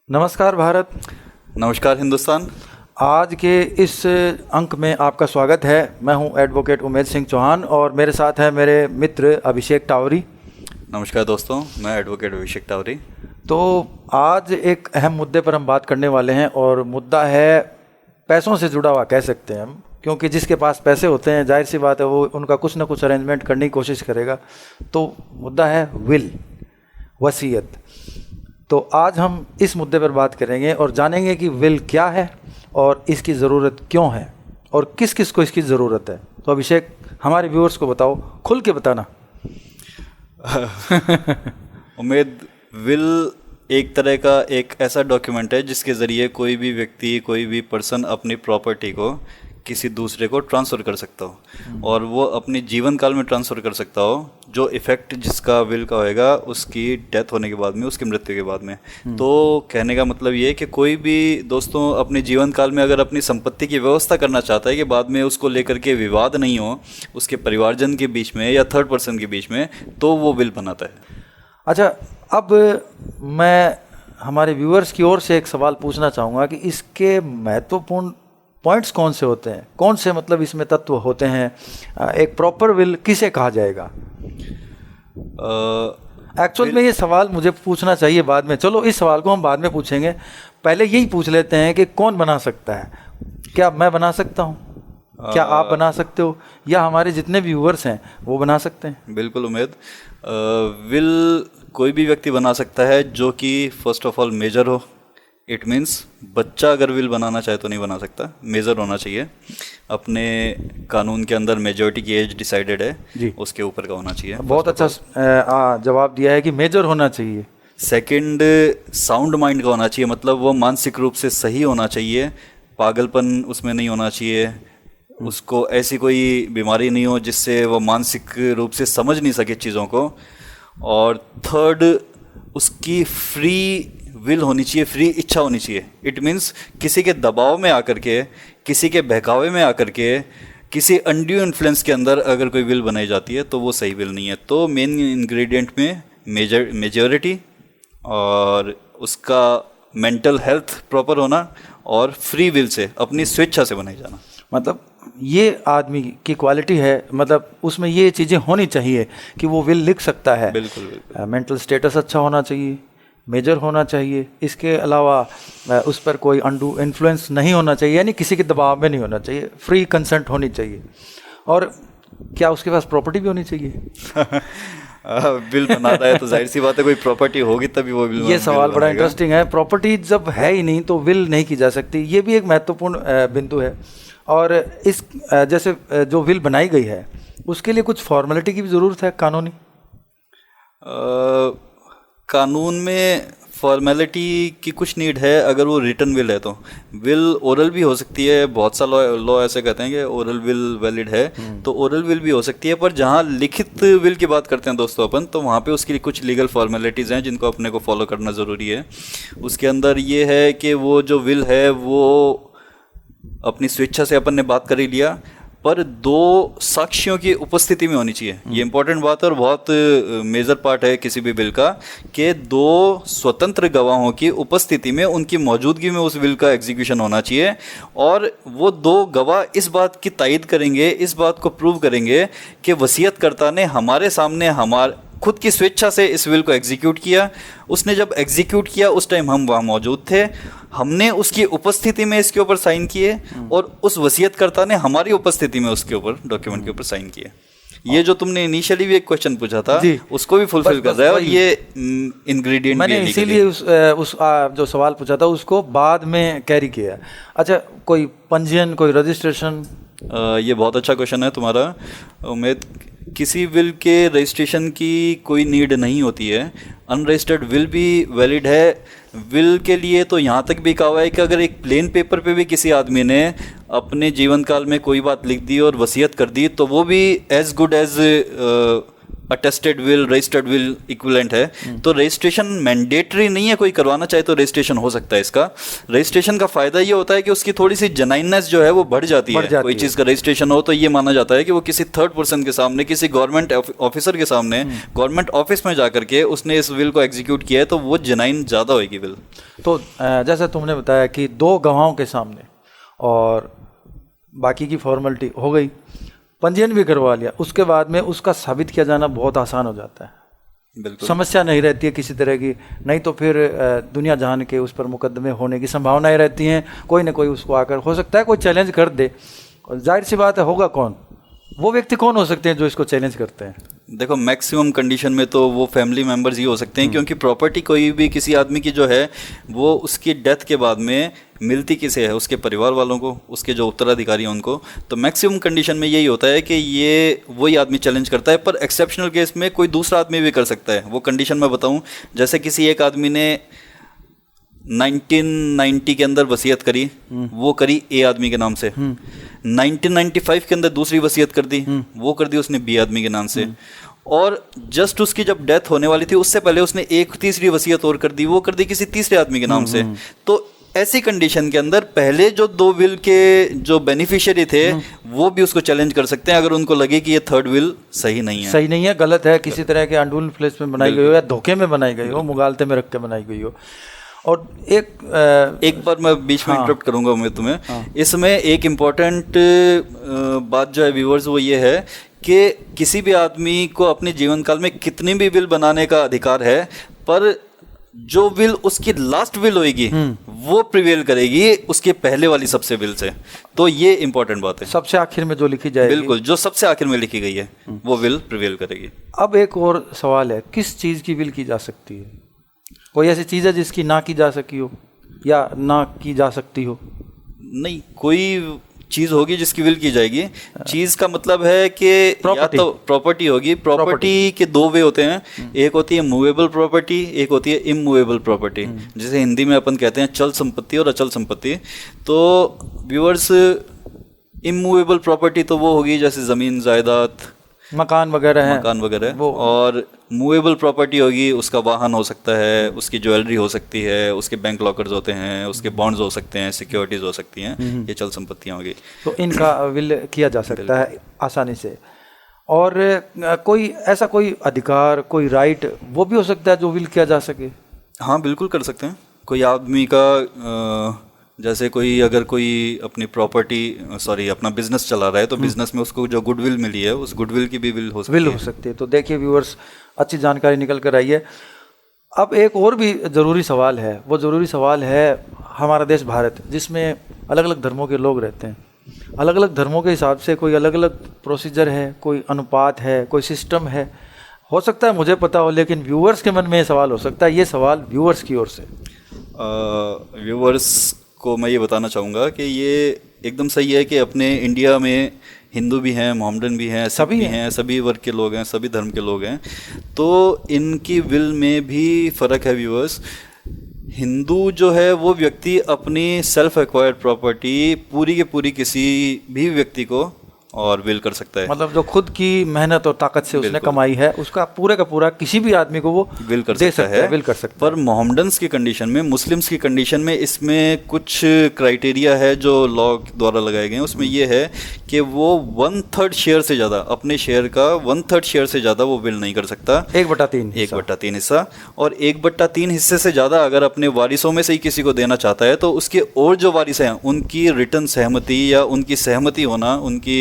नमस्कार भारत। नमस्कार हिंदुस्तान। आज के इस अंक में आपका स्वागत है। मैं हूं एडवोकेट उमेद सिंह चौहान और मेरे साथ है मेरे मित्र अभिषेक टावरी। नमस्कार दोस्तों, मैं एडवोकेट अभिषेक टावरी। तो आज एक अहम मुद्दे पर हम बात करने वाले हैं और मुद्दा है पैसों से जुड़ा हुआ कह सकते हैं हम, क्योंकि जिसके पास पैसे होते हैं जाहिर सी बात है वो उनका कुछ ना कुछ अरेंजमेंट करने की कोशिश करेगा। तो मुद्दा है विल, वसीयत। तो आज हम इस मुद्दे पर बात करेंगे और जानेंगे कि विल क्या है और इसकी ज़रूरत क्यों है और किस किस को इसकी ज़रूरत है। तो अभिषेक, हमारे व्यूअर्स को बताओ, खुल के बताना। उम्मीद, विल एक तरह का एक ऐसा डॉक्यूमेंट है जिसके ज़रिए कोई भी व्यक्ति, कोई भी पर्सन अपनी प्रॉपर्टी को किसी दूसरे को ट्रांसफ़र कर सकता हो और वो अपने जीवन काल में ट्रांसफ़र कर सकता हो, जो इफ़ेक्ट जिसका विल का होएगा उसकी डेथ होने के बाद में, उसकी मृत्यु के बाद में। तो कहने का मतलब ये है कि कोई भी दोस्तों अपने जीवन काल में अगर अपनी संपत्ति की व्यवस्था करना चाहता है कि बाद में उसको लेकर के विवाद नहीं हो उसके परिवारजन के बीच में या थर्ड पर्सन के बीच में, तो वो विल बनाता है। अच्छा, अब मैं हमारे व्यूअर्स की ओर से एक सवाल पूछना चाहूँगा कि इसके महत्वपूर्ण पॉइंट्स कौन से होते हैं, कौन से मतलब इसमें तत्व होते हैं। एक प्रॉपर विल किसे कहा जाएगा? एक्चुअल में ये सवाल मुझे पूछना चाहिए बाद में, चलो इस सवाल को हम बाद में पूछेंगे। पहले यही पूछ लेते हैं कि कौन बना सकता है। क्या मैं बना सकता हूँ? क्या आप बना सकते हो? या हमारे जितने व्यूअर्स हैं वो बना सकते हैं? बिल्कुल उम्मीद, विल कोई भी व्यक्ति बना सकता है जो कि फर्स्ट ऑफ ऑल मेजर हो। इट मीन्स बच्चा अगर विल बनाना चाहे तो नहीं बना सकता, मेजर होना चाहिए। अपने कानून के अंदर मेजॉरिटी की एज डिसाइडेड है जी, उसके ऊपर का होना चाहिए। बहुत अच्छा जवाब दिया है कि मेजर होना चाहिए। सेकंड, साउंड माइंड का होना चाहिए, मतलब वो मानसिक रूप से सही होना चाहिए, पागलपन उसमें नहीं होना चाहिए, उसको ऐसी कोई बीमारी नहीं हो जिससे वो मानसिक रूप से समझ नहीं सके चीज़ों को। और थर्ड, उसकी फ्री विल होनी चाहिए, फ्री इच्छा होनी चाहिए। इट मीन्स किसी के दबाव में आकर के, किसी के बहकावे में आकर के, किसी अनड्यू इन्फ्लुएंस के अंदर अगर कोई विल बनाई जाती है तो वो सही विल नहीं है। तो मेन इंग्रेडिएंट में मेजॉरिटी और उसका मेंटल हेल्थ प्रॉपर होना और फ्री विल से, अपनी स्वेच्छा से बनाई जाना। मतलब ये आदमी की क्वालिटी है, मतलब उसमें ये चीज़ें होनी चाहिए कि वो विल लिख सकता है। बिल्कुल बिल्कुल। मेंटल स्टेटस अच्छा होना चाहिए, मेजर होना चाहिए, इसके अलावा उस पर कोई अनडू इन्फ्लुएंस नहीं होना चाहिए, यानी किसी के दबाव में नहीं होना चाहिए, फ्री कंसेंट होनी चाहिए। और क्या उसके पास प्रॉपर्टी भी होनी चाहिए? बिल बनाता है तो जाहिर सी बात है कोई प्रॉपर्टी होगी तभी वो विल। ये सवाल बड़ा इंटरेस्टिंग है। प्रॉपर्टी जब है ही नहीं तो विल नहीं की जा सकती, ये भी एक महत्वपूर्ण बिंदु है। और इस जैसे जो विल बनाई गई है उसके लिए कुछ फॉर्मेलिटी की भी ज़रूरत है कानूनी? कानून में फॉर्मेलिटी की कुछ नीड है अगर वो रिटन विल है तो। विल ओरल भी हो सकती है, बहुत सा लॉ ऐसे कहते हैं कि ओरल विल वैलिड है, तो ओरल विल भी हो सकती है। पर जहाँ लिखित विल की बात करते हैं दोस्तों अपन, तो वहाँ पे उसके लिए कुछ लीगल फॉर्मेलिटीज़ हैं जिनको अपने को फॉलो करना ज़रूरी है। उसके अंदर ये है कि वो जो विल है वो अपनी स्वेच्छा से अपन ने बात कर ही लिया, पर दो साक्षियों की उपस्थिति में होनी चाहिए। ये इंपॉर्टेंट बात है और बहुत मेजर पार्ट है किसी भी बिल का, कि दो स्वतंत्र गवाहों की उपस्थिति में, उनकी मौजूदगी में उस विल का एग्जीक्यूशन होना चाहिए। और वो दो गवाह इस बात की तायद करेंगे, इस बात को प्रूव करेंगे कि वसीयतकर्ता ने हमारे सामने खुद की स्वेच्छा से इस विल को एग्जीक्यूट किया। उसने जब एग्जीक्यूट किया उस टाइम हम वहाँ मौजूद थे, हमने उसकी उपस्थिति में इसके ऊपर साइन किए और उस वसीयतकर्ता ने हमारी उपस्थिति में उसके ऊपर, डॉक्यूमेंट के ऊपर साइन किए। ये जो तुमने इनिशियली भी एक क्वेश्चन पूछा था उसको भी फुलफिल कर रहा है और ये इंग्रेडिएंट मैंने इसीलिए उस जो सवाल पूछा था उसको बाद में कैरी किया। अच्छा, कोई पंजीयन, कोई रजिस्ट्रेशन? ये बहुत अच्छा क्वेश्चन है तुम्हारा उम्मीद। किसी विल के रजिस्ट्रेशन की कोई नीड नहीं होती है, अनरजिस्टर्ड विल भी वैलिड है। विल के लिए तो यहाँ तक भी कहा हुआ है कि अगर एक प्लेन पेपर पे भी किसी आदमी ने अपने जीवन काल में कोई बात लिख दी और वसीयत कर दी तो वो भी as good as attested will, registered will equivalent है। तो रजिस्ट्रेशन मैंडेटरी नहीं है, कोई करवाना चाहे तो रजिस्ट्रेशन हो सकता है। इसका रजिस्ट्रेशन का फायदा ये होता है कि उसकी थोड़ी सी जेन्युइननेस जो है वो बढ़ जाती है। कोई चीज़ का रजिस्ट्रेशन हो तो ये माना जाता है कि वो किसी थर्ड पर्सन के सामने, किसी गवर्नमेंट ऑफिसर के सामने, गवर्नमेंट ऑफिस में जाकर के उसने इस विल को एग्जीक्यूट किया है, तो वो जेन्युइन ज़्यादा होगी विल। तो जैसे तुमने बताया कि 2 गवाहों के सामने और बाकी की फॉर्मेलिटी हो गई, पंजीयन भी करवा लिया, उसके बाद में उसका साबित किया जाना बहुत आसान हो जाता है। बिल्कुल समस्या नहीं रहती है किसी तरह की, नहीं तो फिर दुनिया जान के उस पर मुकदमे होने की संभावनाएं रहती हैं। कोई ना कोई उसको आकर, हो सकता है कोई चैलेंज कर दे, और जाहिर सी बात है होगा कौन, वो व्यक्ति कौन हो सकते हैं जो इसको चैलेंज करते हैं? देखो मैक्सिमम कंडीशन में तो वो फैमिली मेंबर्स ही हो सकते हैं, क्योंकि प्रॉपर्टी कोई भी किसी आदमी की जो है वो उसकी डेथ के बाद में मिलती किसे है, उसके परिवार वालों को, उसके जो उत्तराधिकारी हैं उनको। तो मैक्सिमम कंडीशन में यही होता है कि ये वही आदमी चैलेंज करता है, पर एक्सेप्शनल केस में कोई दूसरा आदमी भी कर सकता है। वो कंडीशन मैं बताऊं, जैसे किसी एक आदमी ने 1990 के अंदर वसीयत करी, वो करी ए आदमी के नाम से। 1995 के अंदर दूसरी वसीयत कर दी, वो कर दी उसने बी आदमी के नाम से। और जस्ट उसकी जब डेथ होने वाली थी उससे पहले उसने एक तीसरी वसीयत और कर दी, वो कर दी किसी तीसरे आदमी के नाम से। तो ऐसी कंडीशन के अंदर पहले जो 2 विल के जो बेनिफिशियरी थे वो भी उसको चैलेंज कर सकते हैं, अगर उनको लगे कि ये थर्ड विल सही नहीं है, गलत है, किसी तरह के अनडूल प्लेस में बनाई गई हो या धोखे में बनाई गई हो, मुगालते में रख के बनाई गई हो। और एक बार मैं बीच में इंटरप्ट करूंगा मैं तुम्हें, इसमें एक इम्पॉर्टेंट बात जो है व्यूअर्स वो ये है कि किसी भी आदमी को अपने जीवन काल में कितनी भी विल बनाने का अधिकार है, पर जो विल उसकी लास्ट विल होगी वो प्रिवेल करेगी उसके पहले वाली सबसे विल से। तो ये इंपॉर्टेंट बात है, सबसे आखिर में जो लिखी जाएगी, बिल्कुल जो सबसे आखिर में लिखी गई है वो विल प्रिवेल करेगी। अब एक और सवाल है, किस चीज़ की विल की जा सकती है? कोई ऐसी चीज़ है जिसकी ना की जा सकी हो या ना की जा सकती हो? नहीं, कोई चीज़ होगी जिसकी विल की जाएगी। चीज़ का मतलब है कि या तो प्रॉपर्टी होगी। प्रॉपर्टी के 2 वे होते हैं, एक होती है मूवेबल प्रॉपर्टी, एक होती है इमूवेबल प्रॉपर्टी, जिसे हिंदी में अपन कहते हैं चल संपत्ति और अचल संपत्ति। तो व्यूअर्स, इमूवेबल प्रॉपर्टी तो वो होगी जैसे ज़मीन जायदाद, मकान वगैरह है, और मूवेबल प्रॉपर्टी होगी उसका वाहन हो सकता है, उसकी ज्वेलरी हो सकती है, उसके बैंक लॉकर्स होते हैं, उसके बॉन्ड्स हो सकते हैं, सिक्योरिटीज हो सकती हैं, ये चल संपत्तियां होगी। तो इनका विल किया जा सकता है आसानी से। और कोई ऐसा कोई अधिकार, कोई राइट वो भी हो सकता है जो विल किया जा सके? हाँ बिल्कुल कर सकते हैं। कोई आदमी का जैसे अगर कोई अपनी अपना बिजनेस चला रहा है, तो बिजनेस में उसको जो गुडविल मिली है उस गुडविल की भी विल हो सकती है। तो देखिए व्यूअर्स, अच्छी जानकारी निकल कर आई है। अब एक और भी ज़रूरी सवाल है, वो ज़रूरी सवाल है हमारा देश भारत, जिसमें अलग अलग धर्मों के लोग रहते हैं। अलग अलग धर्मों के हिसाब से कोई अलग अलग प्रोसीजर है, कोई अनुपात है, कोई सिस्टम है। हो सकता है मुझे पता हो, लेकिन व्यूअर्स के मन में ये सवाल हो सकता है। ये सवाल व्यूअर्स की ओर से, व्यूअर्स को मैं ये बताना चाहूँगा कि ये एकदम सही है कि अपने इंडिया में हिंदू भी हैं, मोहम्मदन भी हैं, सभी हैं, सभी वर्ग के लोग हैं, सभी धर्म के लोग हैं। तो इनकी विल में भी फ़र्क है व्यूअर्स। हिंदू जो है वो व्यक्ति अपनी सेल्फ एक्वायर्ड प्रॉपर्टी पूरी के पूरी किसी भी व्यक्ति को और विल कर सकता है, मतलब जो खुद की मेहनत और ताकत से उसने कमाई है उसका पूरे का पूरा किसी भी आदमी को वो विल कर सकता है, विल कर सकता है। पर मोहम्मडन्स की कंडीशन में, मुस्लिम्स की कंडीशन में इसमें कुछ क्राइटेरिया है जो लॉ द्वारा लगाए गए हैं। उसमें ये है कि वो 1/3 शेयर से ज़्यादा, अपने शेयर का 1/3 शेयर से ज़्यादा वो विल नहीं कर सकता। 1/3 हिस्सा, और 1/3 हिस्से से ज़्यादा अगर अपने वारिसों में से ही किसी को देना चाहता है तो उसके और जो वारिस हैं उनकी रिटर्न सहमति या उनकी सहमति होना, उनकी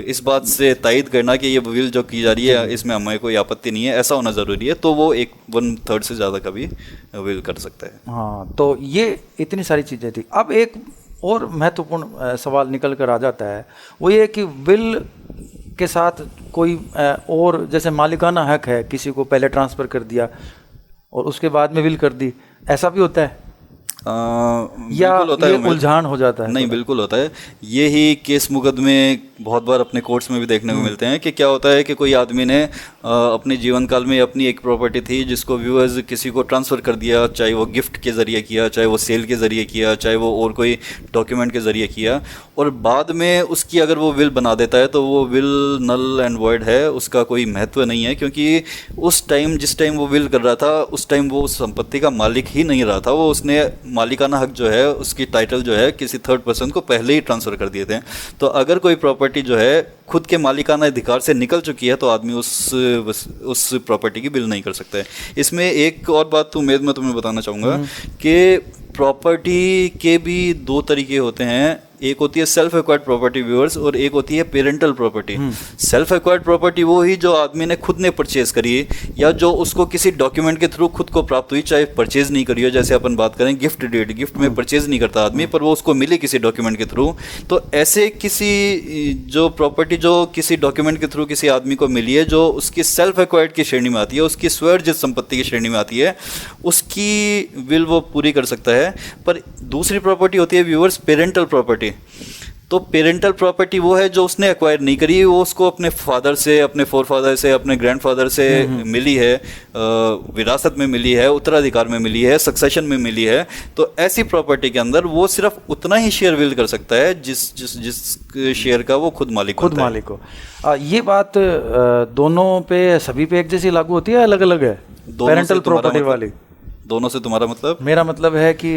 इस बात से तायद करना कि ये विल जो की जा रही है इसमें हमें कोई आपत्ति नहीं है, ऐसा होना ज़रूरी है। तो वो 1/3 से ज़्यादा का भी विल कर सकता है। हाँ, तो ये इतनी सारी चीज़ें थी। अब एक और महत्वपूर्ण सवाल निकल कर आ जाता है, वो ये कि विल के साथ कोई और जैसे मालिकाना हक है, किसी को पहले ट्रांसफ़र कर दिया और उसके बाद में विल कर दी, ऐसा भी होता है? या बिल्कुल होता है ये उमेद। उलझान हो जाता है? नहीं, बिल्कुल होता है। ये ही केस मुकदमे बहुत बार अपने कोर्ट्स में भी देखने को मिलते हैं कि क्या होता है कि कोई आदमी ने अपने जीवन काल में अपनी एक प्रॉपर्टी थी जिसको व्यूअर्स किसी को ट्रांसफ़र कर दिया, चाहे वो गिफ्ट के ज़रिए किया, चाहे वो सेल के ज़रिए किया, चाहे वो और कोई डॉक्यूमेंट के ज़रिए किया, और बाद में उसकी अगर वो विल बना देता है तो वो विल नल एंड वॉइड है, उसका कोई महत्व नहीं है, क्योंकि उस टाइम जिस टाइम वो विल कर रहा था उस टाइम वो उस संपत्ति का मालिक ही नहीं रहा था। वो उसने मालिकाना हक जो है, उसकी टाइटल जो है किसी थर्ड पर्सन को पहले ही ट्रांसफ़र कर दिए थे। तो अगर कोई प्रॉपर्टी जो है खुद के मालिकाना अधिकार से निकल चुकी है तो आदमी उस प्रॉपर्टी की बिल नहीं कर सकता है। इसमें एक और बात उम्मीद मैं तुम्हें बताना चाहूँगा कि प्रॉपर्टी के भी दो तरीके होते हैं। एक होती है सेल्फ एक्वायर्ड प्रॉपर्टी व्यूअर्स, और एक होती है parental property. Self acquired property वो ही जो आदमी ने खुद ने परचेज करी या जो उसको किसी डॉक्यूमेंट के थ्रू खुद को प्राप्त हुई, चाहे परचेज नहीं करी हो। जैसे अपन बात करें गिफ्ट डीड, गिफ्ट में परचेज नहीं करता आदमी, पर वो उसको मिली किसी डॉक्यूमेंट के थ्रू। तो ऐसे किसी जो प्रॉपर्टी जो किसी डॉक्यूमेंट के थ्रू किसी आदमी को मिली है, जो उसकी सेल्फ एक्वायर्ड की श्रेणी में आती है, उसकी स्वर्जित संपत्ति की श्रेणी में आती है, उसकी विल वो पूरी कर सकता है। पर दूसरी प्रॉपर्टी होती है व्यूअर्स पेरेंटल प्रॉपर्टी। तो पेरेंटल प्रॉपर्टी वो है जो उसने एक्वायर नहीं करी, वो उसको अपने फादर से, अपने फोरफादर से, अपने ग्रैंडफादर से मिली है, विरासत में मिली है, उत्तराधिकार में मिली है, सक्सेशन में मिली है। तो ऐसी प्रॉपर्टी के अंदर वो सिर्फ उतना ही शेयर विल कर सकता है जिस शेयर का वो खुद मालिक हो। ये बात दोनों पे, सभी पे एक जैसी लागू होती है, अलग अलग है पेरेंटल प्रॉपर्टी वाली? दोनों से तुम्हारा मतलब? मेरा मतलब है कि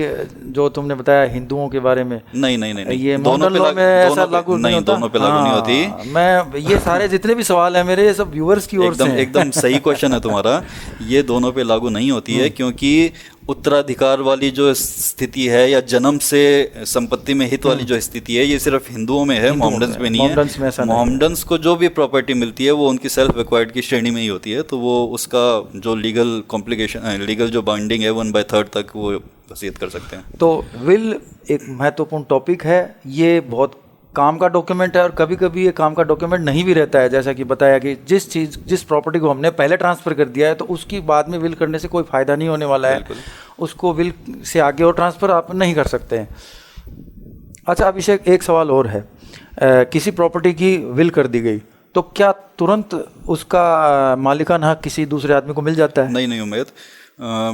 जो तुमने बताया हिंदुओं के बारे में, नहीं, ये मॉडर्न लॉ में ऐसा लागू नहीं होता? दोनों पे लागू नहीं होती। मैं ये सारे जितने भी सवाल हैं मेरे, ये सब व्यूअर्स की ओर से हैं। एकदम सही क्वेश्चन है तुम्हारा। ये दोनों पे लागू नहीं होती है, क्योंकि उत्तराधिकार वाली जो स्थिति है या जन्म से संपत्ति में हित वाली जो स्थिति है, ये सिर्फ हिंदुओं में है, मोहम्मडन्स में नहीं है। मोहम्मडन्स को जो भी प्रॉपर्टी मिलती है वो उनकी सेल्फ एक्वायर्ड की श्रेणी में ही होती है। तो वो उसका जो लीगल कॉम्प्लिकेशन, लीगल जो बाइंडिंग है 1/3 तक वो वसीयत कर सकते हैं। तो विल एक महत्वपूर्ण टॉपिक है, ये बहुत काम का डॉक्यूमेंट है, और कभी कभी ये काम का डॉक्यूमेंट नहीं भी रहता है। जैसा कि बताया कि जिस प्रॉपर्टी को हमने पहले ट्रांसफ़र कर दिया है तो उसकी बाद में विल करने से कोई फ़ायदा नहीं होने वाला है, उसको विल से आगे और ट्रांसफ़र आप नहीं कर सकते हैं। अच्छा अभिषेक, एक सवाल और है, किसी प्रॉपर्टी की विल कर दी गई तो क्या तुरंत उसका मालिकाना हक किसी दूसरे आदमी को मिल जाता है? नहीं उम्मीद,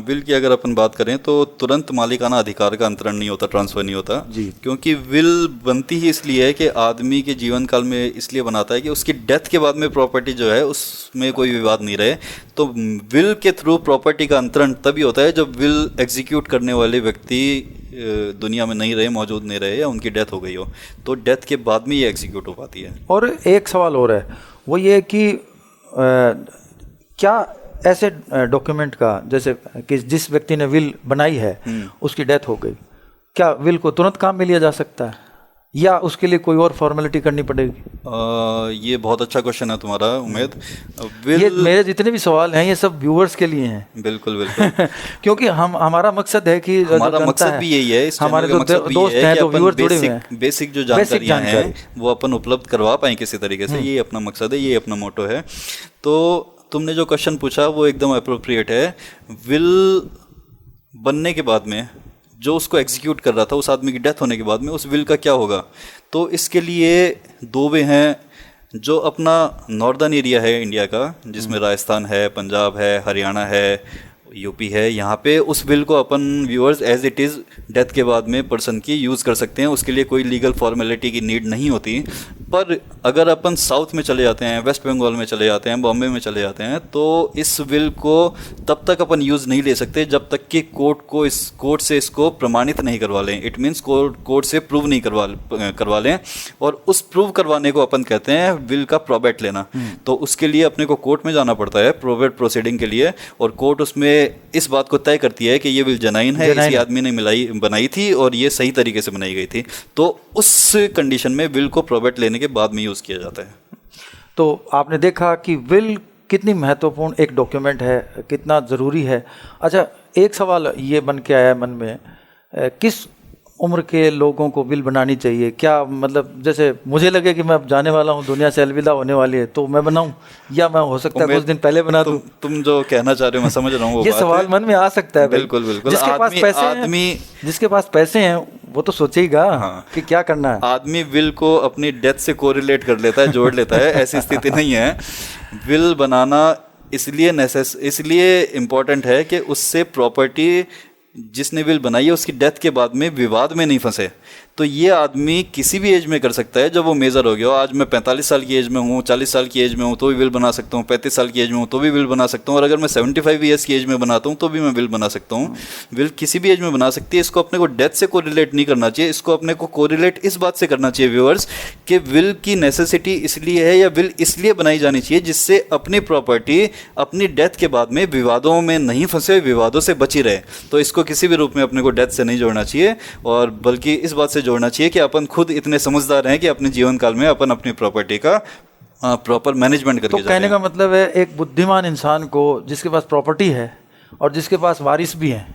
विल की अगर अपन बात करें तो तुरंत मालिकाना अधिकार का अंतरण नहीं होता, ट्रांसफर नहीं होता जी। क्योंकि विल बनती ही इसलिए है कि आदमी के जीवन काल में इसलिए बनाता है कि उसकी डेथ के बाद में प्रॉपर्टी जो है उसमें कोई विवाद नहीं रहे। तो विल के थ्रू प्रॉपर्टी का अंतरण तभी होता है जब विल एग्जीक्यूट करने वाले व्यक्ति दुनिया में नहीं रहे, मौजूद नहीं रहे, या उनकी डेथ हो गई हो, तो डेथ के बाद में ये एग्जीक्यूट हो पाती है। और एक सवाल और है, वो ये कि क्या ऐसे डॉक्यूमेंट का, जैसे कि जिस व्यक्ति ने विल बनाई है उसकी डेथ हो गई, क्या विल को तुरंत काम में लिया जा सकता है या उसके लिए कोई और फॉर्मेलिटी करनी पड़ेगी? ये बहुत अच्छा क्वेश्चन है तुम्हारा उम्मीद। ये मेरे जितने भी सवाल हैं ये सब व्यूअर्स के लिए हैं। बिल्कुल बिल्कुल क्योंकि हमारा मकसद है कि हमारा मकसद भी यही है, हमारे जो दोस्त हैं तो व्यूअर्स जुड़े हुए हैं, बेसिक जो जानकारियाँ हैं वो अपन उपलब्ध करवा पाएँ किसी तरीके से। ये अपना मकसद है, ये अपना मोटो है। तो तुमने जो क्वेश्चन पूछा वो एकदम अप्रोप्रिएट है। विल बनने के बाद में जो उसको एग्जीक्यूट कर रहा था, उस आदमी की डेथ होने के बाद में उस विल का क्या होगा, तो इसके लिए दो वे हैं। जो अपना नॉर्दर्न एरिया है इंडिया का, जिसमें राजस्थान है, पंजाब है, हरियाणा है, यूपी है, यहाँ पे उस विल को अपन viewers as it is death के बाद में पर्सन की यूज़ कर सकते हैं। उसके लिए कोई लीगल फॉर्मेलिटी की नीड नहीं होती। पर अगर अपन साउथ में चले जाते हैं, वेस्ट बंगाल में चले जाते हैं, बॉम्बे में चले जाते हैं, तो इस विल को तब तक अपन यूज़ नहीं ले सकते जब तक कि कोर्ट से इसको प्रमाणित नहीं करवा लें। इट मीन्स कोर्ट से प्रूव नहीं करवा लें, और उस प्रूव करवाने को अपन कहते हैं विल का प्रोबेट लेना। तो उसके लिए अपने को कोर्ट में जाना पड़ता है प्रोबेट प्रोसीडिंग के लिए, और कोर्ट उसमें इस बात को तय करती है कि ये विल जेन्युइन है, इसी आदमी ने बनाई थी और ये सही तरीके से बनाई गई थी। तो उस कंडीशन में विल को प्रोबेट लेने के बाद में यूज़ किया जाता है। तो आपने देखा कि विल कितनी महत्वपूर्ण एक डॉक्यूमेंट है, कितना ज़रूरी है। अच्छा, एक सवाल ये बन के आया मन में, किस उम्र के लोगों को विल बनानी चाहिए? क्या मतलब जैसे मुझे लगे कि मैं अब जाने वाला हूँ, दुनिया से अलविदा होने वाली है, तो मैं बनाऊं, या मैं हो सकता है कुछ दिन पहले बना दूं? तुम जो कहना चाह रहे हो मैं समझ रहा हूँ वो ये बात सवाल है। मन में आ सकता है भाई। बिल्कुल बिल्कुल। जिसके पास पैसे हैं वो तो सोचेगा कि क्या करना है। आदमी विल को अपनी डेथ से कोरिलेट कर लेता है, जोड़ लेता है, ऐसी स्थिति नहीं है। विल बनाना इसलिए इम्पोर्टेंट है कि उससे प्रॉपर्टी जिसने विल बनाई है उसकी डेथ के बाद में विवाद में नहीं फंसे। तो ये आदमी किसी भी एज में कर सकता है जब वो मेजर हो गया हो। आज मैं 45 साल की एज में हूँ, 40 साल की एज में हूँ तो भी विल बना सकता हूँ, 35 साल की एज में हूँ तो भी विल बना सकता हूँ, और अगर मैं 75 ईयर्स की एज में बनाता हूँ तो भी मैं विल बना सकता हूँ। विल किसी भी एज में बना सकती है। इसको अपने को डेथ से कोरिलेट नहीं करना चाहिए, इसको अपने को कोरिलेट इस बात से करना चाहिए व्यूअर्स कि विल की नेसेसिटी इसलिए है या विल इसलिए बनाई जानी चाहिए जिससे अपनी प्रॉपर्टी अपनी डेथ के बाद में विवादों में नहीं फंसे, विवादों से बची रहे। तो इसको किसी भी रूप में अपने को डेथ से नहीं जोड़ना चाहिए, और बल्कि इस बात से जोड़ना चाहिए कि अपन खुद इतने समझदार हैं कि अपने जीवन काल में अपन अपनी प्रॉपर्टी का प्रॉपर मैनेजमेंट करके तो कहने का मतलब है एक बुद्धिमान इंसान को जिसके पास प्रॉपर्टी है और जिसके पास वारिस भी हैं,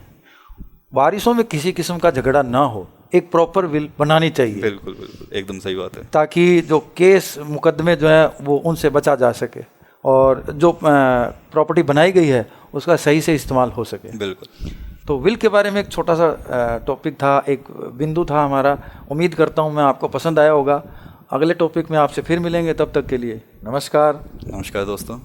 वारिसों में किसी किस्म का झगड़ा ना हो, एक प्रॉपर विल बनानी चाहिए। बिल्कुल बिल्कुल, एकदम सही बात है। ताकि जो केस मुकदमे जो है वो उनसे बचा जा सके और जो प्रॉपर्टी बनाई गई है उसका सही से इस्तेमाल हो सके। बिल्कुल। तो विल के बारे में एक छोटा सा टॉपिक था, एक बिंदु था हमारा। उम्मीद करता हूँ मैं आपको पसंद आया होगा। अगले टॉपिक में आपसे फिर मिलेंगे, तब तक के लिए नमस्कार। नमस्कार दोस्तों।